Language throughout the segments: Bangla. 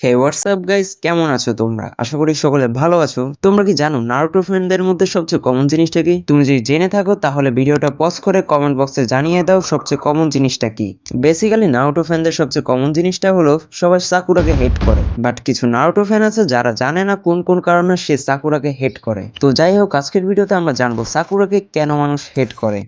হে হোয়াটসঅ্যাপ গাইস, কেমন আছো তোমরা? আশা করি সকলে ভালো আছো। তোমরা কি জানো নারুটো ফ্যানদের মধ্যে সবচেয়ে কমন জিনিসটা কি? তুমি যদি জেনে থাকো তাহলে ভিডিওটা পজ করে কমেন্ট বক্সে জানিয়ে দাও সবচেয়ে কমন জিনিসটা কি। বেসিক্যালি নারুটো ফ্যানদের সবচেয়ে কমন জিনিসটা হলো সবাই সাকুরাকে হেট করে, বাট কিছু নারুটো ফ্যান আছে যারা জানে না কোন কোন কারণে সে সাকুরাকে হেট করে। তো যাই হোক, আজকের ভিডিওতে আমরা জানবো সাকুরাকে কেন মানুষ হেট করে।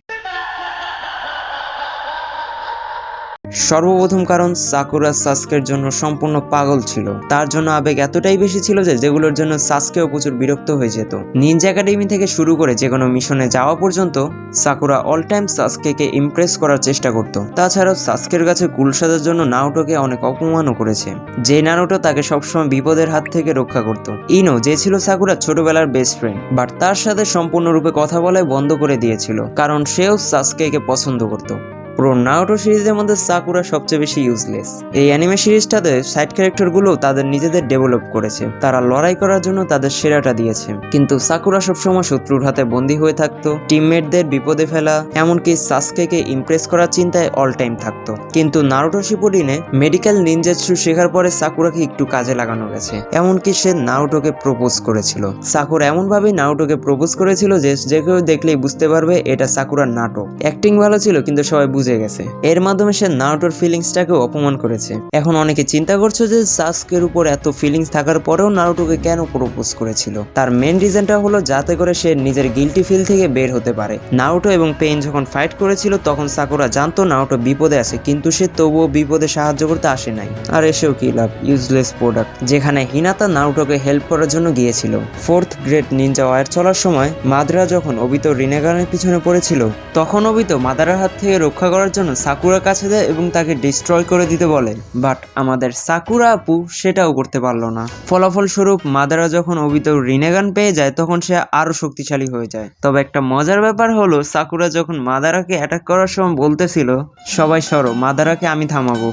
সর্বপ্রথম কারণ, সাকুরা সাসকের জন্য সম্পূর্ণ পাগল ছিল। তার জন্য আবেগ এতটাই বেশি ছিল যে যেগুলোর জন্য সাসকেও প্রচুর বিরক্ত হয়ে যেত। নিনজা একাডেমি থেকে শুরু করে যে কোনো মিশনে যাওয়া পর্যন্ত সাকুরা অল টাইম সাসকেকে ইমপ্রেস করার চেষ্টা করত। তাছাড়াও সাসকের কাছে কুল সাজার জন্য নারুটোকে অনেক অপমানও করেছে, যে নারুটো তাকে সবসময় বিপদের হাত থেকে রক্ষা করত। ইনো, যে ছিল সাকুরার ছোটবেলার বেস্ট ফ্রেন্ড, বাট তার সাথে সম্পূর্ণরূপে কথা বলাই বন্ধ করে দিয়েছিল, কারণ সেও সাসকেকে পছন্দ করত। পুরো নারুটো সিরিজের মধ্যে সাকুরা সবচেয়ে বেশি ইউজলেস। এই অ্যানিমে সিরিজটাতে সাইড ক্যারেক্টারগুলো তাদের নিজেদের ডেভেলপ করেছে, তারা লড়াই করার জন্য তাদের সেরাটা দিয়েছে। কিন্তু সাকুরা সবসময় শত্রুর হাতে বন্দী হয়ে থাকতো, টিমমেটদের বিপদে ফেলা, এমনকি সাসকেকে ইমপ্রেস করার চিন্তায় অল টাইম থাকতো। কিন্তু নারুটো শিপুডিনে মেডিকেল নিনজাটসু শেখার পরে সাকুরাকে একটু কাজে লাগানো গেছে, এমনকি সে নারুটোকে প্রপোজ করেছিল। সাকুরা এমনভাবেই নারুটোকে প্রপোজ করেছিল যে যে কেউ দেখলেই বুঝতে পারবে এটা সাকুরার নাটক। অ্যাক্টিং ভালো ছিল কিন্তু সবাই বুঝে গেছে। এর মাধ্যমে সে নারুটোর ফিলিংসটাকে অপমান করেছে। এখন অনেকে চিন্তা করছে যে সাসকের উপর এত ফিলিংস থাকার পরেও নারুটোকে কেন প্রপোজ করেছিল। তার মেন রিজনটা হলো যাতে করে সে নিজের গিল্টি ফিল থেকে বের হতে পারে। নারুটো এবং পেইন যখন ফাইট করেছিল তখন সাকুরা জানতো নারুটো বিপদে আছে, কিন্তু সে তবুও বিপদে সাহায্য করতে আসে নাই। আর এসেও কি লাভ, ইউজলেস প্রোডাক্ট। যেখানে হিনাতা নারুটোকে হেল্প করার জন্য গিয়েছিল। 4th গ্রেড নিনজা ওয়ার চলার সময় মাদরা যখন অবিতো রিনেগানের পিছনে পড়েছিল, তখন অবিতো মাদারার হাত থেকে রক্ষা করার জন্য সাকুরার কাছে দেয় এবং তাকে ডিস্ট্রয় করে দিতে বলে। বাট আমাদের সাকুরা আপু সেটাও করতে পারলো না। ফলাফল স্বরূপ মাদারা যখন অবিতো রিনেগান পেয়ে যায় তখন সে আরো শক্তিশালী হয়ে যায়। তবে একটা মজার ব্যাপার হলো, সাকুরা যখন মাদারাকে অ্যাটাক করার সময় বলতেছিল সবাই সরো, মাদারাকে আমি থামাবো।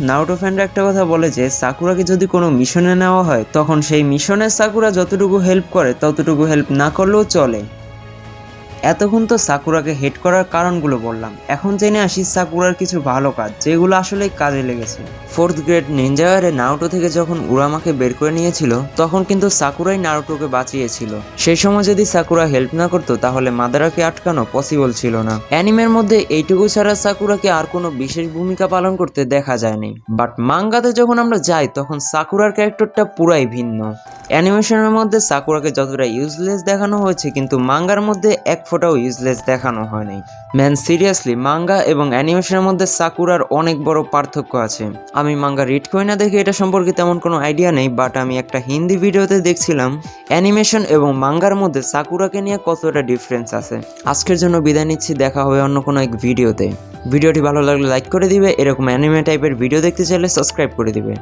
নারুটো ফ্যানরা একটা কথা বলে যে সাকুরাকে যদি কোনো মিশনে নেওয়া হয় তখন সেই মিশনে সাকুরা যতটুকু হেল্প করে ততটুকু হেল্প না করলেও চলে। এতক্ষণ তো সাকুরাকে হেট করার কারণগুলো বললাম, এখন জেনে আসি সাকুরার কিছু ভালো কাজ যেগুলো আসলে কাজে লেগেছে। 4th গ্রেড নিনজা ওয়ারে নারুটো থেকে যখন উরামাকে বের করে নিয়েছিল তখন কিন্তু সাকুরাই নারুটোকে বাঁচিয়েছিল। সেই সময় যদি সাকুরা হেল্প না করতো তাহলে মাদারাকে আটকানো পসিবল ছিল না। অ্যানিমের মধ্যে এইটুকু ছাড়া সাকুরাকে আর কোনো বিশেষ ভূমিকা পালন করতে দেখা যায়নি। বাট মাঙ্গাতে যখন আমরা যাই তখন সাকুরার ক্যারেক্টারটা পুরাই ভিন্ন। অ্যানিমেশনের মধ্যে সাকুরাকে যতটা ইউজলেস দেখানো হয়েছে কিন্তু মাঙ্গার মধ্যে এক ফোঁটাও ইউজলেস দেখানো হয় নাই। ম্যান সিরিয়াসলি, মাঙ্গা এবং অ্যানিমেশনের মধ্যে সাকুরার অনেক বড় পার্থক্য আছে। আমি মাঙ্গা রিড করি না দেখে এটা সম্পর্কে তেমন কোনো আইডিয়া নেই, বাট আমি একটা হিন্দি ভিডিওতে দেখছিলাম অ্যানিমেশন এবং মাঙ্গার মধ্যে সাকুরাকে নিয়ে কতটা ডিফারেন্স আছে। আজকের জন্য বিদায় নিচ্ছি, দেখা হবে অন্য কোনো এক ভিডিওতে। ভিডিওটি ভালো লাগলে লাইক করে দিবে, এরকম অ্যানিমে টাইপের ভিডিও দেখতে চাইলে সাবস্ক্রাইব করে দিবে।